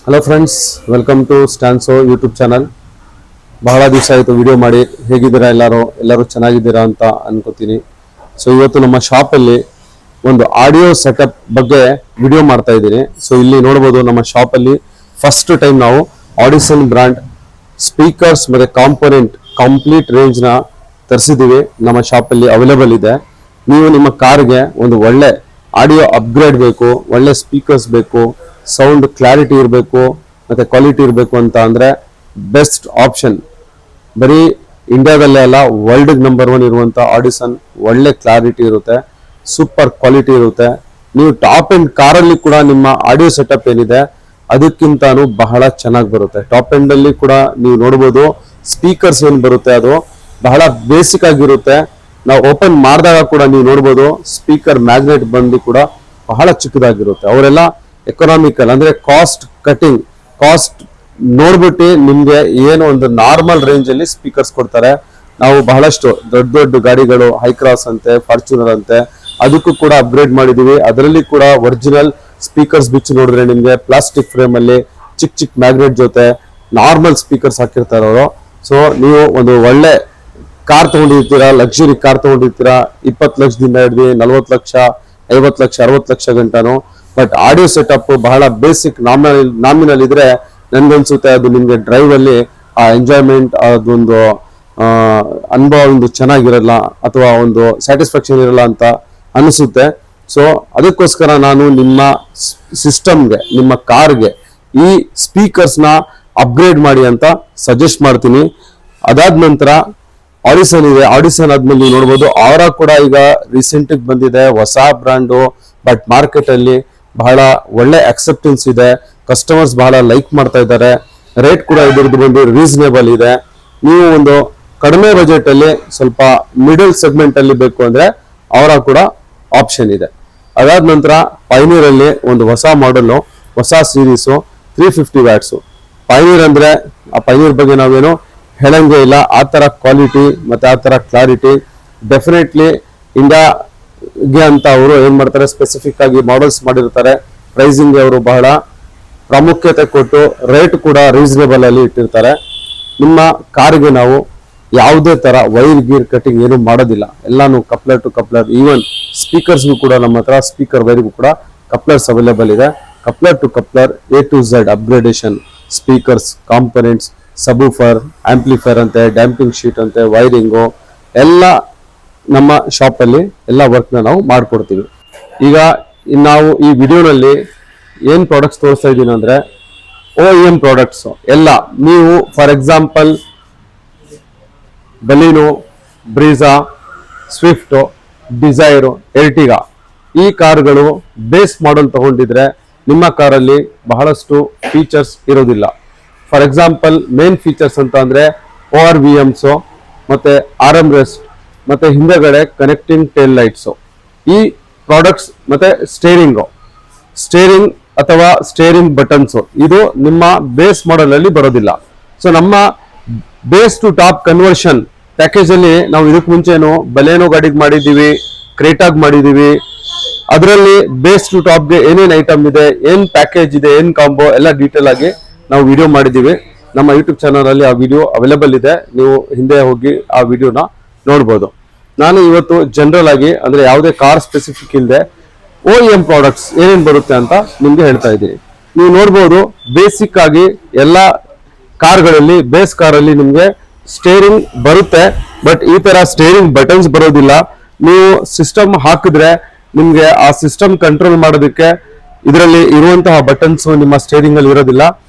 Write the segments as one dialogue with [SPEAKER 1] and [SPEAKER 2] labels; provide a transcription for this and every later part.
[SPEAKER 1] Hello friends, welcome to ಸ್ಟ್ಯಾನ್ಸೋ YouTube channel. ಬಹಳ ದಿವಸ ಆಯಿತು ವಿಡಿಯೋ ಮಾಡಿ. ಹೇಗಿದ್ದೀರಾ? ಎಲ್ಲರೂ ಚೆನ್ನಾಗಿದ್ದೀರಾ ಅಂತ ಅನ್ಕೋತೀನಿ. ಸೊ ಇವತ್ತು ನಮ್ಮ ಶಾಪಲ್ಲಿ ಒಂದು ಆಡಿಯೋ ಸೆಟಪ್ ಬಗ್ಗೆ ವಿಡಿಯೋ ಮಾಡ್ತಾ ಇದ್ದೀನಿ. ಸೊ ಇಲ್ಲಿ ನೋಡ್ಬೋದು, ನಮ್ಮ ಶಾಪಲ್ಲಿ ಫಸ್ಟ್ ಟೈಮ್ ನಾವು ಆಡಿಸನ್ ಬ್ರ್ಯಾಂಡ್ ಸ್ಪೀಕರ್ಸ್ ಮತ್ತು ಕಾಂಪೋನೆಂಟ್ ಕಂಪ್ಲೀಟ್ ರೇಂಜ್ನ ತರಿಸಿದ್ದೀವಿ. ನಮ್ಮ ಶಾಪಲ್ಲಿ ಅವೈಲೇಬಲ್ ಇದೆ. ನೀವು ನಿಮ್ಮ ಕಾರ್ಗೆ ಒಂದು ಒಳ್ಳೆ ಆಡಿಯೋ ಅಪ್ಗ್ರೇಡ್ ಬೇಕು, ಒಳ್ಳೆ ಸ್ಪೀಕರ್ಸ್ ಬೇಕು, ಸೌಂಡ್ ಕ್ಲಾರಿಟಿ ಇರಬೇಕು ಮತ್ತು ಕ್ವಾಲಿಟಿ ಇರಬೇಕು ಅಂತ ಅಂದರೆ ಬೆಸ್ಟ್ ಆಪ್ಷನ್. ಬರೀ ಇಂಡಿಯಾದಲ್ಲೇ ಅಲ್ಲ, ವರ್ಲ್ಡ್ ನಂಬರ್ 1 ಇರುವಂಥ ಆಡಿಸನ್ ಒಳ್ಳೆ ಕ್ಲಾರಿಟಿ ಇರುತ್ತೆ, ಸೂಪರ್ ಕ್ವಾಲಿಟಿ ಇರುತ್ತೆ. ನೀವು ಟಾಪ್ ಎಂಡ್ ಕಾರಲ್ಲಿ ಕೂಡ ನಿಮ್ಮ ಆಡಿಯೋ ಸೆಟಪ್ ಏನಿದೆ ಅದಕ್ಕಿಂತಾನು ಬಹಳ ಚೆನ್ನಾಗಿ ಬರುತ್ತೆ. ಟಾಪ್ ಎಂಡಲ್ಲಿ ಕೂಡ ನೀವು ನೋಡ್ಬೋದು, ಸ್ಪೀಕರ್ಸ್ ಏನು ಬರುತ್ತೆ ಅದು ಬಹಳ ಬೇಸಿಕ್ ಆಗಿರುತ್ತೆ. ನಾವು ಓಪನ್ ಮಾಡಿದಾಗ ಕೂಡ ನೀವು ನೋಡ್ಬೋದು, ಸ್ಪೀಕರ್ ಮ್ಯಾಗ್ನೆಟ್ ಬಂದು ಕೂಡ ಬಹಳ ಚಿಕ್ಕದಾಗಿರುತ್ತೆ. ಅವರೆಲ್ಲ ಎಕನಾಮಿಕಲ್ ಅಂದ್ರೆ ಕಾಸ್ಟ್ ಕಟಿಂಗ್, ಕಾಸ್ಟ್ ನೋಡ್ಬಿಟ್ಟು ನಿಮ್ಗೆ ಏನು ಒಂದು ನಾರ್ಮಲ್ ರೇಂಜ್ ಅಲ್ಲಿ ಸ್ಪೀಕರ್ಸ್ ಕೊಡ್ತಾರೆ. ನಾವು ಬಹಳಷ್ಟು ದೊಡ್ಡ ದೊಡ್ಡ ಗಾಡಿಗಳು, ಹೈಕ್ರಾಸ್ ಅಂತೆ, ಫಾರ್ಚುನರ್ ಅಂತೆ, ಅದಕ್ಕೂ ಕೂಡ ಅಪ್ಗ್ರೇಡ್ ಮಾಡಿದೀವಿ. ಅದರಲ್ಲಿ ಕೂಡ ಒರಿಜಿನಲ್ ಸ್ಪೀಕರ್ಸ್ ಬಿಚ್ಚಿ ನೋಡಿದ್ರೆ ನಿಮ್ಗೆ ಪ್ಲಾಸ್ಟಿಕ್ ಫ್ರೇಮ್ ಅಲ್ಲಿ ಚಿಕ್ಕ ಮ್ಯಾಗ್ನೆಟ್ ಜೊತೆ ನಾರ್ಮಲ್ ಸ್ಪೀಕರ್ಸ್ ಹಾಕಿರ್ತಾರೆ ಅವರು. ಸೊ ನೀವು ಒಂದು ಒಳ್ಳೆ ಕಾರ್ ತಗೊಂಡಿರ್ತೀರಾ, ಲಕ್ಸುರಿ ಕಾರ್ ತಗೊಂಡಿರ್ತೀರಾ, 20 ಲಕ್ಷದಿಂದ ಹಿಡಿದು 40 ಲಕ್ಷ, 50 ಲಕ್ಷ, 60 ಲಕ್ಷ ಗಂಟನು. ಬಟ್ ಆಡಿಯೋ ಸೆಟಪ್ ಬಹಳ ಬೇಸಿಕ್ ನಾಮಿನಲ್ ಇದ್ರೆ ನನ್ಗನ್ಸುತ್ತೆ ಅದು ನಿಮ್ಗೆ ಡ್ರೈವ್ ಅಲ್ಲಿ ಆ ಎಂಜಾಯ್ಮೆಂಟ್, ಅದೊಂದು ಅನುಭವ ಒಂದು ಚೆನ್ನಾಗಿರಲ್ಲ ಅಥವಾ ಒಂದು ಸ್ಯಾಟಿಸ್ಫ್ಯಾಕ್ಷನ್ ಇರಲ್ಲ ಅಂತ ಅನಿಸುತ್ತೆ. ಸೊ ಅದಕ್ಕೋಸ್ಕರ ನಾನು ನಿಮ್ಮ ಸಿಸ್ಟಮ್ಗೆ, ನಿಮ್ಮ ಕಾರ್ಗೆ ಈ ಸ್ಪೀಕರ್ಸ್ನ ಅಪ್ಗ್ರೇಡ್ ಮಾಡಿ ಅಂತ ಸಜೆಸ್ಟ್ ಮಾಡ್ತೀನಿ. ಅದಾದ ನಂತರ ಆಡಿಸನ್ ಇದೆ. ಆಡಿಸನ್ ಆದ್ಮೇಲೆ ನೀವು ನೋಡ್ಬೋದು, ಆರಾ ಕೂಡ ಈಗ ರೀಸೆಂಟ್ ಬಂದಿದೆ, ಹೊಸ ಬ್ರ್ಯಾಂಡು. ಬಟ್ ಮಾರ್ಕೆಟ್ ಅಲ್ಲಿ ಬಹಳ ಒಳ್ಳೆ ಅಕ್ಸೆಪ್ಟೆನ್ಸ್ ಇದೆ, ಕಸ್ಟಮರ್ಸ್ ಬಹಳ ಲೈಕ್ ಮಾಡ್ತಾ ಇದ್ದಾರೆ. ರೇಟ್ ಕೂಡ ಇದ್ರದ್ದು ಬಂದು ರೀಸನೇಬಲ್ ಇದೆ. ನೀವು ಒಂದು ಕಡಿಮೆ ಬಜೆಟ್ ಅಲ್ಲಿ ಸ್ವಲ್ಪ ಮಿಡಲ್ ಸೆಗ್ಮೆಂಟ್ ಅಲ್ಲಿ ಬೇಕು ಅಂದ್ರೆ ಆರಾ ಕೂಡ ಆಪ್ಷನ್ ಇದೆ. ಅದಾದ ನಂತರ ಪೈನೀರ್ ಅಲ್ಲಿ ಒಂದು ಹೊಸ ಮಾಡೆಲ್, ಹೊಸ ಸೀರೀಸು 350 ವ್ಯಾಟ್ಸು. ಪೈನೀರ್ ಅಂದ್ರೆ ಆ ಪೈನೀರ್ ಬಗ್ಗೆ ನಾವೇನು ಹೇಳಂಗೆ ಇಲ್ಲ. ಆ ತರ ಕ್ವಾಲಿಟಿ ಮತ್ತೆ ಆ ತರ ಕ್ಲಾರಿಟಿ ಡೆಫಿನೆಟ್ಲಿ ಇಂಡಿಯಾಗೆ ಅಂತ ಅವರು ಏನ್ ಮಾಡ್ತಾರೆ, ಸ್ಪೆಸಿಫಿಕ್ ಆಗಿ ಮಾಡೆಲ್ಸ್ ಮಾಡಿರ್ತಾರೆ. ಪ್ರೈಸಿಂಗ್ ಅವರು ಬಹಳ ಪ್ರಾಮುಖ್ಯತೆ ಕೊಟ್ಟು ರೇಟ್ ಕೂಡ ರೀಸನೇಬಲ್ ಅಲ್ಲಿ ಇಟ್ಟಿರ್ತಾರೆ. ನಿಮ್ಮ ಕಾರ್ಗೆ ನಾವು ಯಾವುದೇ ತರ ವೈರ್ ಗೀರ್ ಕಟಿಂಗ್ ಏನು ಮಾಡೋದಿಲ್ಲ, ಎಲ್ಲಾನು ಕಪ್ಲರ್ ಟು ಕಪ್ಲರ್. ಈವನ್ ಸ್ಪೀಕರ್ಸ್ಗೂ ಕೂಡ ನಮ್ಮ ಹತ್ರ ಸ್ಪೀಕರ್ ವೈರ್ಗೂ ಕೂಡ ಕಪ್ಲರ್ಸ್ ಅವೈಲೇಬಲ್ ಇದೆ. Coupler to coupler A to Z upgradation, speakers, components, subwoofer, amplifier ಅಂತೆ, ಡ್ಯಾಂಪಿಂಗ್ ಶೀಟ್ ಅಂತೆ, ವೈರಿಂಗು ಎಲ್ಲ ನಮ್ಮ ಶಾಪಲ್ಲಿ ಎಲ್ಲ ವರ್ಕ್ನ ನಾವು ಮಾಡಿಕೊಡ್ತೀವಿ. ಈಗ ನಾವು ಈ ವಿಡಿಯೋನಲ್ಲಿ ಏನು ಪ್ರಾಡಕ್ಟ್ಸ್ ತೋರಿಸ್ತಾ ಇದ್ದೀನಿ ಅಂದರೆ OEM ಪ್ರಾಡಕ್ಟ್ಸು ಎಲ್ಲ. ನೀವು for example Baleno, Brezza, Swift, Dzire, Ertiga ಈ ಕಾರ್ಗಳು ಬೇಸ್ ಮಾಡೆಲ್ ತಗೊಂಡಿದ್ರೆ ನಿಮ್ಮ ಕಾರಲ್ಲಿ ಬಹಳಷ್ಟು ಫೀಚರ್ಸ್ ಇರೋದಿಲ್ಲ. ಫಾರ್ ಎಕ್ಸಾಂಪಲ್ ಮೇನ್ ಫೀಚರ್ಸ್ ಅಂತ ಅಂದರೆ ORVMಸು ಮತ್ತು ಆರ್ಮ್ ರೆಸ್ಟ್ ಮತ್ತು ಹಿಂದೆಗಡೆ ಕನೆಕ್ಟಿಂಗ್ ಟೇಲ್ ಲೈಟ್ಸು. ಈ ಪ್ರಾಡಕ್ಟ್ಸ್ ಮತ್ತು ಸ್ಟೇರಿಂಗ್ ಅಥವಾ ಸ್ಟೇರಿಂಗ್ ಬಟನ್ಸು ಇದು ನಿಮ್ಮ ಬೇಸ್ ಮಾಡೆಲ್ ಅಲ್ಲಿ ಬರೋದಿಲ್ಲ. ಸೊ ನಮ್ಮ base to top conversion package ಅಲ್ಲಿ ನಾವು ಇದಕ್ಕೆ ಮುಂಚೆನು ಬಲೇನೋ ಗಾಡಿಗೆ ಮಾಡಿದ್ದೀವಿ, ಕ್ರೇಟಾಗ್ ಮಾಡಿದ್ದೀವಿ. ಅದರಲ್ಲಿ ಬೇಸ್ ಟು ಟಾಪ್ಗೆ ಏನೇನು ಐಟಮ್ ಇದೆ, ಏನ್ ಪ್ಯಾಕೇಜ್ ಇದೆ, ಏನ್ ಕಾಂಬೋ ಎಲ್ಲ ಡೀಟೇಲ್ ಆಗಿ ನಾವು ವಿಡಿಯೋ ಮಾಡಿದ್ದೀವಿ. ನಮ್ಮ ಯೂಟ್ಯೂಬ್ ಚಾನಲ್ ಅಲ್ಲಿ ಆ ವಿಡಿಯೋ ಅವೈಲೇಬಲ್ ಇದೆ, ನೀವು ಹಿಂದೆ ಹೋಗಿ ಆ ವಿಡಿಯೋನ ನೋಡ್ಬೋದು. ನಾನು ಇವತ್ತು ಜನರಲ್ ಆಗಿ ಅಂದ್ರೆ ಯಾವುದೇ ಕಾರ್ ಸ್ಪೆಸಿಫಿಕ್ ಇಲ್ಲದೆ OEM ಪ್ರಾಡಕ್ಟ್ಸ್ ಏನೇನು ಬರುತ್ತೆ ಅಂತ ನಿಮ್ಗೆ ಹೇಳ್ತಾ ಇದ್ದೀನಿ. ನೀವು ನೋಡ್ಬೋದು, ಬೇಸಿಕ್ ಆಗಿ ಎಲ್ಲ ಕಾರ್ಗಳಲ್ಲಿ, ಬೇಸ್ ಕಾರಲ್ಲಿ ನಿಮ್ಗೆ ಸ್ಟೇರಿಂಗ್ ಬರುತ್ತೆ. ಬಟ್ ಈ ತರ ಸ್ಟೇರಿಂಗ್ ಬಟನ್ಸ್ ಬರೋದಿಲ್ಲ. ನೀವು ಸಿಸ್ಟಮ್ ಹಾಕಿದ್ರೆ ನಿಮ್ಗೆ ಆ ಸಿಸ್ಟಮ್ ಕಂಟ್ರೋಲ್ ಮಾಡೋದಕ್ಕೆ ಇದರಲ್ಲಿ ಇರುವಂತಹ ಬಟನ್ಸ್ ನಿಮ್ಮ ಸ್ಟೇರಿಂಗ್ ಅಲ್ಲಿ ಇರೋದಿಲ್ಲ.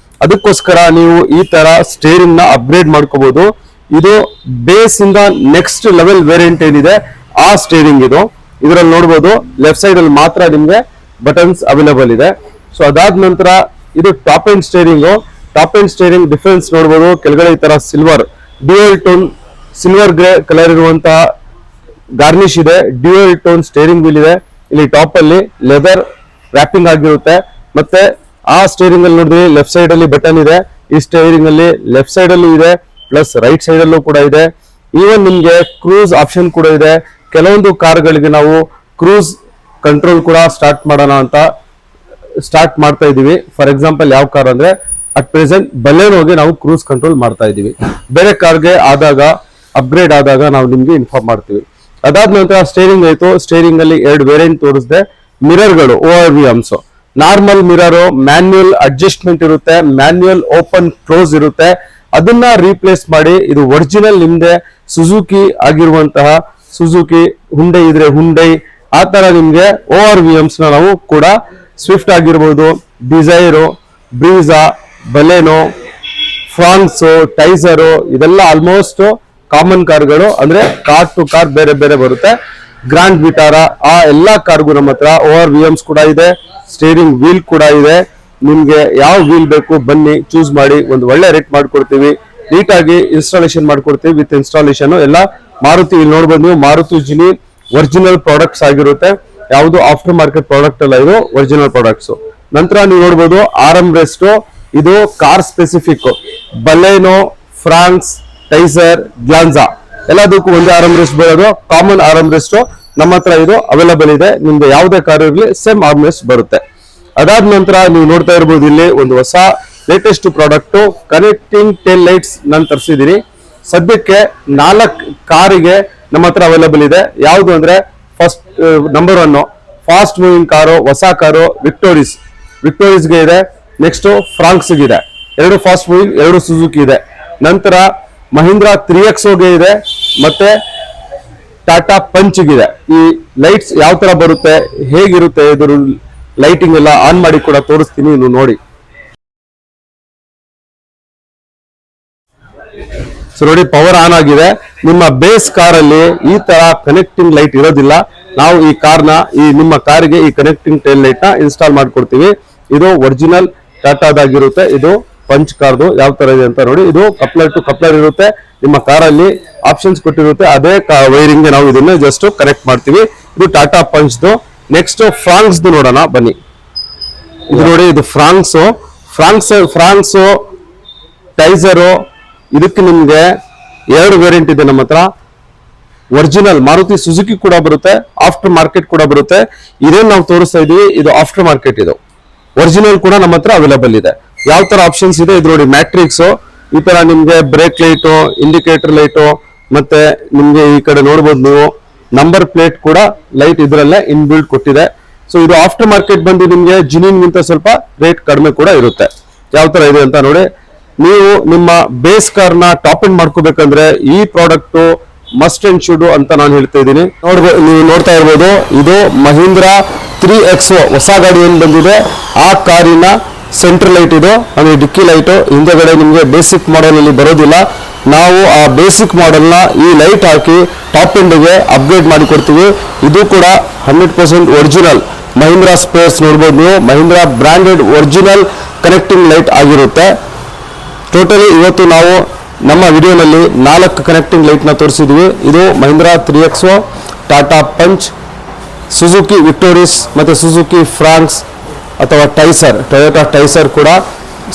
[SPEAKER 1] ಅದಕ್ಕೋಸ್ಕರ ನೀವು ಈ ತರ ಸ್ಟೇರಿಂಗ್ ನ ಅಪ್ಗ್ರೇಡ್ ಮಾಡ್ಕೋಬಹುದು. ಇದು ಬೇಸ್ ಇಂದ ನೆಕ್ಸ್ಟ್ ಲೆವೆಲ್ ವೇರಿಯಂಟ್ ಏನಿದೆ ಆ ಸ್ಟೇರಿಂಗ್ ಇದು. ಇದರಲ್ಲಿ ನೋಡ್ಬೋದು, ಲೆಫ್ಟ್ ಸೈಡ್ ಅಲ್ಲಿ ಮಾತ್ರ ನಿಮ್ಗೆ ಬಟನ್ಸ್ ಅವೈಲೇಬಲ್ ಇದೆ. ಸೊ ಅದಾದ ನಂತರ ಇದು top end steering. Top end steering difference ನೋಡ್ಬೋದು, ಕೆಳಗಡೆ ಈ ತರ dual tone silver grey colour ಇರುವಂತಹ ಗಾರ್ನಿಶ್ ಇದೆ. ಡ್ಯೂಯಲ್ ಟೋನ್ ಸ್ಟೇರಿಂಗ್ ವೀಲ್ ಇದೆ. ಇಲ್ಲಿ ಟಾಪ್ ಅಲ್ಲಿ ಲೆದರ್ ವ್ಯಾಪಿಂಗ್ ಆಗಿರುತ್ತೆ. ಮತ್ತೆ ಆ ಸ್ಟೇರಿಂಗ್ ಅಲ್ಲಿ ನೋಡಿದ್ರೆ ಲೆಫ್ಟ್ ಸೈಡ್ ಅಲ್ಲಿ ಬಟನ್ ಇದೆ. ಈ ಸ್ಟೇರಿಂಗ್ ಅಲ್ಲಿ ಲೆಫ್ಟ್ ಸೈಡ್ ಅಲ್ಲೂ ಇದೆ, ಪ್ಲಸ್ ರೈಟ್ ಸೈಡ್ ಅಲ್ಲೂ ಕೂಡ ಇದೆ. ಈವನ್ ನಿಮ್ಗೆ ಕ್ರೂಸ್ ಆಪ್ಷನ್ ಕೂಡ ಇದೆ. ಕೆಲವೊಂದು ಕಾರ್ಗಳಿಗೆ ನಾವು ಕ್ರೂಸ್ ಕಂಟ್ರೋಲ್ ಕೂಡ ಸ್ಟಾರ್ಟ್ ಮಾಡೋಣ ಅಂತ ಸ್ಟಾರ್ಟ್ ಮಾಡ್ತಾ ಇದೀವಿ. ಫಾರ್ ಎಕ್ಸಾಂಪಲ್ ಯಾವ ಕಾರ್ ಅಂದ್ರೆ ಅಟ್ ಪ್ರೆಸೆಂಟ್ ಬಲೆನೋಗೆ ನಾವು ಕ್ರೂಸ್ ಕಂಟ್ರೋಲ್ ಮಾಡ್ತಾ ಇದೀವಿ. ಬೇರೆ ಕಾರ್ಗೆ ಆದಾಗ ಅಪ್ಗ್ರೇಡ್ ಆದಾಗ ನಾವು ನಿಮ್ಗೆ ಇನ್ಫಾರ್ಮ್ ಮಾಡ್ತೀವಿ. ಅದಾದ ನಂತರ ಸ್ಟೇರಿಂಗ್ ಆಯ್ತು. ಸ್ಟೇರಿಂಗ್ ಅಲ್ಲಿ 2 ವೇರಿಯಂಟ್ ತೋರಿಸಿದೆ. ಮಿರರ್ಗಳು ORVMs, normal mirror, manual adjustment ಇರುತ್ತೆ, ಮ್ಯಾನ್ಯುಯಲ್ ಓಪನ್ ಕ್ಲೋಸ್ ಇರುತ್ತೆ. ಅದನ್ನ ರೀಪ್ಲೇಸ್ ಮಾಡಿ ಇದು ಒರಿಜಿನಲ್ ನಿಮ್ದೆ ಸುಜುಕಿ ಆಗಿರುವಂತಹ ಸುಜುಕಿ ಹುಂಡೈ ಇದ್ರೆ ಹುಂಡೈ ಆ ತರ ನಿಮ್ಗೆ ORVMs ನ ನಾವು ಕೂಡ ಸ್ವಿಫ್ಟ್ ಆಗಿರ್ಬೋದು, ಡಿಸೈರು, ಬ್ರೀಜಾ, ಬಲೆನೋ, ಫ್ರಾನ್ಸು, ಟೈಸರು ಇದೆಲ್ಲ ಆಲ್ಮೋಸ್ಟ್ ಕಾಮನ್ ಕಾರ್ಗಳು. ಅಂದ್ರೆ ಕಾರ್ ಟು ಕಾರ್ ಬೇರೆ ಬೇರೆ ಬರುತ್ತೆ. ಗ್ರ್ಯಾಂಡ್ ವಿಟಾರ ಆ ಎಲ್ಲಾ ಕಾರ್ಗೂ ನಮ್ಮ ಹತ್ರ ORVMs ಕೂಡ ಇದೆ. ಸ್ಟೇರಿಂಗ್ ವೀಲ್ ಕೂಡ ಇದೆ. ನಿಮ್ಗೆ ಯಾವ ವೀಲ್ ಬೇಕು ಬನ್ನಿ ಚೂಸ್ ಮಾಡಿ ಒಂದು ಒಳ್ಳೆ ರೇಟ್ ಮಾಡ್ಕೊಡ್ತೀವಿ. ನೀಟಾಗಿ ಇನ್ಸ್ಟಾಲೇಷನ್ ಮಾಡ್ಕೊಡ್ತೀವಿ ವಿತ್ ಇನ್ಸ್ಟಾಲೇಷನ್ ಎಲ್ಲ. ಮಾರುತಿ ಇಲ್ಲಿ ನೋಡ್ಬೋದು ನೀವು, ಮಾರುತಿ ಜಿನಿ ಒರಿಜಿನಲ್ ಪ್ರಾಡಕ್ಟ್ಸ್ ಆಗಿರುತ್ತೆ. ಯಾವುದು ಆಫ್ಟರ್ ಮಾರ್ಕೆಟ್ ಪ್ರಾಡಕ್ಟ್ ಅಲ್ಲ, ಇದು ಒರಿಜಿನಲ್ ಪ್ರಾಡಕ್ಟ್ಸ್. ನಂತರ ನೀವು ನೋಡ್ಬೋದು ಆರ್ಮ್ ರೆಸ್ಟ್, ಇದು car specific. Baleno, France, ಟೈಸರ್, Glanza ಎಲ್ಲದಕ್ಕೂ ಒಂದೇ ಆರ್ಮ್ ರೆಸ್ಟ್ ಬರೋದು. ಕಾಮನ್ ಆರ್ಮ್ ರೆಸ್ಟ್ ನಮ್ಮ ಹತ್ರ ಇದು ಅವೈಲಬಲ್ ಇದೆ. ನಿಮ್ಗೆ ಯಾವುದೇ ಕಾರ್ ಇರಲಿ ಸೇಮ್ ಆರ್ಮ್ ರೆಸ್ಟ್ ಬರುತ್ತೆ. ಅದಾದ ನಂತರ ನೀವು ನೋಡ್ತಾ ಇರ್ಬೋದು ಇಲ್ಲಿ ಒಂದು ಹೊಸ latest product connecting tail lights ನಾನು ತರಿಸಿದೀನಿ. ಸದ್ಯಕ್ಕೆ 4 ಕಾರಿಗೆ ನಮ್ಮ ಹತ್ರ ಅವೈಲಬಲ್ ಇದೆ. ಯಾವುದು ಅಂದ್ರೆ first number 1 fast moving car, ಹೊಸ ಕಾರು ವಿಕ್ಟೋರಿಸ್ಗೆ ಇದೆ. ನೆಕ್ಸ್ಟ್ ಫ್ರಾಂಕ್ಸ್ಗೆ ಇದೆ. 2 ಫಾಸ್ಟ್ ಮೂವಿಂಗ್, 2 ಸುಜುಕಿ ಇದೆ. ನಂತರ ಮಹೀಂದ್ರಾ 3XOಗೆ ಇದೆ, ಮತ್ತೆ ಟಾಟಾ ಪಂಚ್ಗಿದೆ. ಈ ಲೈಟ್ಸ್ ಯಾವ ತರ ಬರುತ್ತೆ, ಹೇಗಿರುತ್ತೆ ಇದ್ರ ಲೈಟಿಂಗ್ ಎಲ್ಲ ಆನ್ ಮಾಡಿ ಕೂಡ ತೋರಿಸ್ತೀನಿ, ನೀವು ನೋಡಿ. ಸೊ ನೋಡಿ, ಪವರ್ ಆನ್ ಆಗಿದೆ. ನಿಮ್ಮ ಬೇಸ್ ಕಾರಲ್ಲಿ ಈ ತರ ಕನೆಕ್ಟಿಂಗ್ ಲೈಟ್ ಇರೋದಿಲ್ಲ. ನಾವು ಈ ಕಾರ್ನ ನಿಮ್ಮ ಕಾರಿಗೆ ಈ ಕನೆಕ್ಟಿಂಗ್ ಟೈಲ್ ಲೈಟ್ ನ ಇನ್ಸ್ಟಾಲ್ ಮಾಡ್ಕೊಡ್ತೀವಿ. ಇದು ಒರಿಜಿನಲ್ ಟಾಟಾದಾಗಿರುತ್ತೆ. ಇದು ಪಂಚ್ ಕಾರ್ದು ಯಾವ ತರ ಇದೆ ಅಂತ ನೋಡಿ. ಇದು ಕಪ್ಲರ್ ಟು ಕಪ್ಲರ್ ಇರುತ್ತೆ. ನಿಮ್ಮ ಕಾರಲ್ಲಿ ಆಪ್ಷನ್ಸ್ ಕೊಟ್ಟಿರುತ್ತೆ. ಅದೇ ವೈರಿಂಗ್ ನಾವು ಇದನ್ನ ಜಸ್ಟ್ ಕನೆಕ್ಟ್ ಮಾಡ್ತೀವಿ. ಇದು ಟಾಟಾ ಪಂಚ್ದು. ನೆಕ್ಸ್ಟ್ ಫ್ರಾಂಕ್ಸ್ ನೋಡೋಣ ಬನ್ನಿ. ಇದು ನೋಡಿ, ಇದು ಫ್ರಾನ್ಸ್ ಟೈಸರು. ಇದಕ್ಕೆ ನಿಮ್ಗೆ 2 ವೇರಿಯಂಟ್ ಇದೆ ನಮ್ಮ ಹತ್ರ. ಒರಿಜಿನಲ್ ಮಾರುತಿ ಸುಜುಕಿ ಕೂಡ ಬರುತ್ತೆ, ಆಫ್ಟರ್ ಮಾರ್ಕೆಟ್ ಕೂಡ ಬರುತ್ತೆ. ಇದೇನ್ ನಾವು ತೋರಿಸ್ತಾ ಇದೀವಿ ಇದು ಆಫ್ಟರ್ ಮಾರ್ಕೆಟ್. ಇದು ಒರಿಜಿನಲ್ ಕೂಡ ನಮ್ಮ ಹತ್ರ ಅವೈಲಬಲ್ ಇದೆ. ಯಾವ ತರ ಆಪ್ಷನ್ಸ್ ಇದೆ ಇದು ನೋಡಿ. ಮ್ಯಾಟ್ರಿಕ್ಸ್ ಈ ತರ ನಿಮ್ಗೆ ಬ್ರೇಕ್ ಲೈಟು, ಇಂಡಿಕೇಟರ್ ಲೈಟು, ಮತ್ತೆ ನಿಮ್ಗೆ ಈ ಕಡೆ ನೋಡ್ಬೋದು ನೀವು ನಂಬರ್ ಪ್ಲೇಟ್ ಕೂಡ ಲೈಟ್ ಇದ್ರಲ್ಲೇ ಇನ್ಬಿಲ್ಡ್ ಕೊಟ್ಟಿದೆ. ಸೊ ಇದು ಆಫ್ಟರ್ ಮಾರ್ಕೆಟ್ ಬಂದು ನಿಮ್ಗೆ ಜಿನಿನ್ಗಿಂತ ಸ್ವಲ್ಪ ರೇಟ್ ಕಡಿಮೆ ಕೂಡ ಇರುತ್ತೆ. ಯಾವ ತರ ಇದೆ ಅಂತ ನೋಡಿ. ನೀವು ನಿಮ್ಮ ಬೇಸ್ ಕಾರ್ನ ಟಾಪ್ ಎಂಡ್ ಮಾಡ್ಕೋಬೇಕಂದ್ರೆ ಈ ಪ್ರಾಡಕ್ಟ್ ಮಸ್ಟ್ ಅಂಡ್ ಶುಡ್ ಅಂತ ನಾನು ಹೇಳ್ತಾ ಇದ್ದೀನಿ. ನೀವು ನೋಡ್ತಾ ಇರ್ಬೋದು, ಇದು ಮಹೀಂದ್ರಾ 3XO ಹೊಸ ಗಾಡಿ ಏನ್ ಬಂದಿದೆ ಆ ಕಾರಿನ ಸೆಂಟ್ರಲ್ ಲೈಟ್ ಇದು. ಅಂದ್ರೆ ಡಿಕ್ಕಿ ಲೈಟ್ ಹಿಂದೆಗಡೆ ನಿಮ್ಗೆ ಬೇಸಿಕ್ ಮಾಡೆಲ್ ಅಲ್ಲಿ ಬರೋದಿಲ್ಲ. ನಾವು ಆ ಬೇಸಿಕ್ ಮಾಡೆಲ್ ನ ಈ ಲೈಟ್ ಹಾಕಿ ಟಾಪ್ ಎಂಡ್ಗೆ ಅಪ್ಗ್ರೇಡ್ ಮಾಡಿ ಕೊಡ್ತೀವಿ. ಇದು ಕೂಡ 100% ಒರಿಜಿನಲ್ ಮಹೀಂದ್ರಾ ಸ್ಪೇಸ್ ನೋಡ್ಬೋದು ನೀವು. Mahindra branded original connecting light ಆಗಿರುತ್ತೆ. ಟೋಟಲಿ ಇವತ್ತು ನಾವು ನಮ್ಮ ವಿಡಿಯೋನಲ್ಲಿ 4 ಕನೆಕ್ಟಿಂಗ್ ಲೈಟ್ ನ ತೋರಿಸಿದ್ವಿ. ಇದು Mahindra 3XO, Tata Punch, Suzuki Victoris ಮತ್ತೆ ಸುಜುಕಿ ಫ್ರಾನ್ಸ್ ಅಥವಾ ಟೊಯೋಟಾ ಟೈಸರ್ ಕೂಡ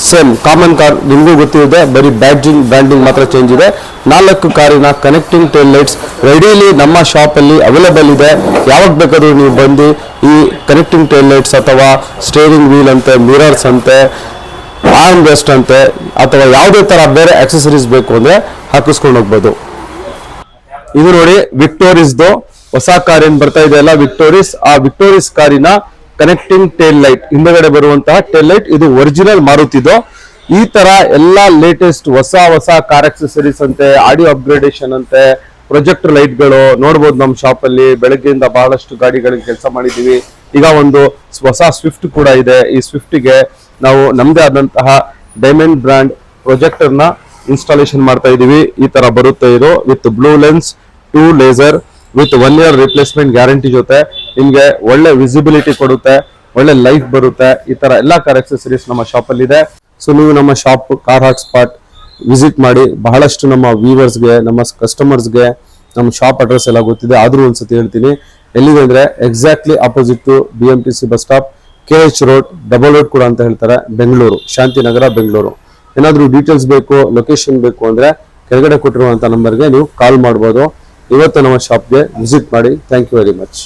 [SPEAKER 1] ಸೇಮ್ ಕಾಮನ್ ಕಾರ್ ನಿಮಗೂ ಗೊತ್ತಿದೆ. ಬರೀ ಬ್ರ್ಯಾಂಡಿಂಗ್ ಮಾತ್ರ ಚೇಂಜ್ ಇದೆ. 4 ಕಾರಿನ ಕನೆಕ್ಟಿಂಗ್ ಟೇಲ್ ಲೈಟ್ಸ್ ರೆಡಿಲಿ ನಮ್ಮ ಶಾಪ್ ಅಲ್ಲಿ ಅವೈಲೇಬಲ್ ಇದೆ. ಯಾವಾಗ ಬೇಕಾದ್ರೂ ನೀವು ಬಂದು ಈ ಕನೆಕ್ಟಿಂಗ್ ಟೇಲ್ ಲೈಟ್ಸ್ ಅಥವಾ ಸ್ಟೇರಿಂಗ್ ವೀಲ್ ಅಂತೆ, ಮಿರರ್ಸ್ ಅಂತೆ, ಆರ್ಮ್ ರೆಸ್ಟ್ ಅಂತೆ ಅಥವಾ ಯಾವುದೇ ತರ ಬೇರೆ ಆಕ್ಸೆಸರೀಸ್ ಬೇಕು ಅಂದ್ರೆ ಹಾಕಿಸ್ಕೊಂಡು ಹೋಗ್ಬೋದು. ಇದು ನೋಡಿ ವಿಕ್ಟೋರಿಸ್ದು ಹೊಸ ಕಾರ್ ಏನ್ ಬರ್ತಾ ಇದೆ ಅಲ್ಲ ವಿಕ್ಟೋರಿಸ್, ಆ ವಿಕ್ಟೋರಿಸ್ ಕಾರಿನ ಕನೆಕ್ಟಿಂಗ್ ಟೇಲ್ ಲೈಟ್ ಹಿಂದೆಗಡೆ ಬರುವಂತಹ ಟೇಲ್ ಲೈಟ್ ಇದು ಒರಿಜಿನಲ್ ಮಾರುತಿದು. ಈ ತರ ಎಲ್ಲಾ ಲೇಟೆಸ್ಟ್ ಹೊಸ ಕಾರ್ ಆಕ್ಸೆಸರೀಸ್ ಅಂತೆ, ಆಡಿಯೋ ಅಪ್ಗ್ರೇಡೇಷನ್ ಅಂತೆ, ಪ್ರೊಜೆಕ್ಟರ್ ಲೈಟ್ಗಳು ನೋಡ್ಬೋದು ನಮ್ಮ ಶಾಪ್ ಅಲ್ಲಿ. ಬೆಳಗ್ಗೆಯಿಂದ ಬಹಳಷ್ಟು ಗಾಡಿಗಳಿಗೆ ಕೆಲಸ ಮಾಡಿದೀವಿ. ಈಗ ಒಂದು ಹೊಸ ಸ್ವಿಫ್ಟ್ ಕೂಡ ಇದೆ. ಈ ಸ್ವಿಫ್ಟ್ಗೆ ನಾವು ನಮ್ದೇ ಆದಂತಹ ಡೈಮಂಡ್ ಬ್ರಾಂಡ್ ಪ್ರೊಜೆಕ್ಟರ್ ನ ಇನ್ಸ್ಟಾಲೇಷನ್ ಮಾಡ್ತಾ ಇದೀವಿ. ಈ ತರ ಬರುತ್ತೆ ಇದು with blue lens, 2 laser with 1 year replacement guarantee ಜೊತೆ ನಿಮ್ಗೆ ಒಳ್ಳೆ ವಿಸಿಬಿಲಿಟಿ ಕೊಡುತ್ತೆ, ಒಳ್ಳೆ ಲೈಫ್ ಬರುತ್ತೆ. ಈ ತರ ಎಲ್ಲಾ ಕಾರ್ ಆಕ್ಸೆಸರೀಸ್ ನಮ್ಮ ಶಾಪ್ ಅಲ್ಲಿ ಇದೆ. ಸೊ ನೀವು ನಮ್ಮ shop car hot spot visit ಮಾಡಿ. ಬಹಳಷ್ಟು ನಮ್ಮ ವ್ಯೂವರ್ಸ್ಗೆ, ನಮ್ಮ ಕಸ್ಟಮರ್ಸ್ಗೆ ನಮ್ಮ ಶಾಪ್ ಅಡ್ರೆಸ್ ಎಲ್ಲ ಗೊತ್ತಿದೆ, ಆದ್ರೂ ಒಂದ್ಸತಿ ಹೇಳ್ತೀನಿ. ಎಲ್ಲಿದೆ ಅಂದ್ರೆ exactly opposite to BMTC bus stop, KH road, double road ಕೂಡ ಅಂತ ಹೇಳ್ತಾರೆ, ಬೆಂಗಳೂರು, ಶಾಂತಿನಗರ, ಬೆಂಗಳೂರು. ಏನಾದ್ರೂ ಡೀಟೇಲ್ಸ್ ಬೇಕು, ಲೊಕೇಶನ್ ಬೇಕು ಅಂದ್ರೆ ಕೆಳಗಡೆ ಕೊಟ್ಟಿರುವಂತ ನಂಬರ್ಗೆ ನೀವು ಕಾಲ್ ಮಾಡ್ಬೋದು. ಇವತ್ತು ನಮ್ಮ ಶಾಪ್ಗೆ ವಿಸಿಟ್ ಮಾಡಿ. Thank you very much.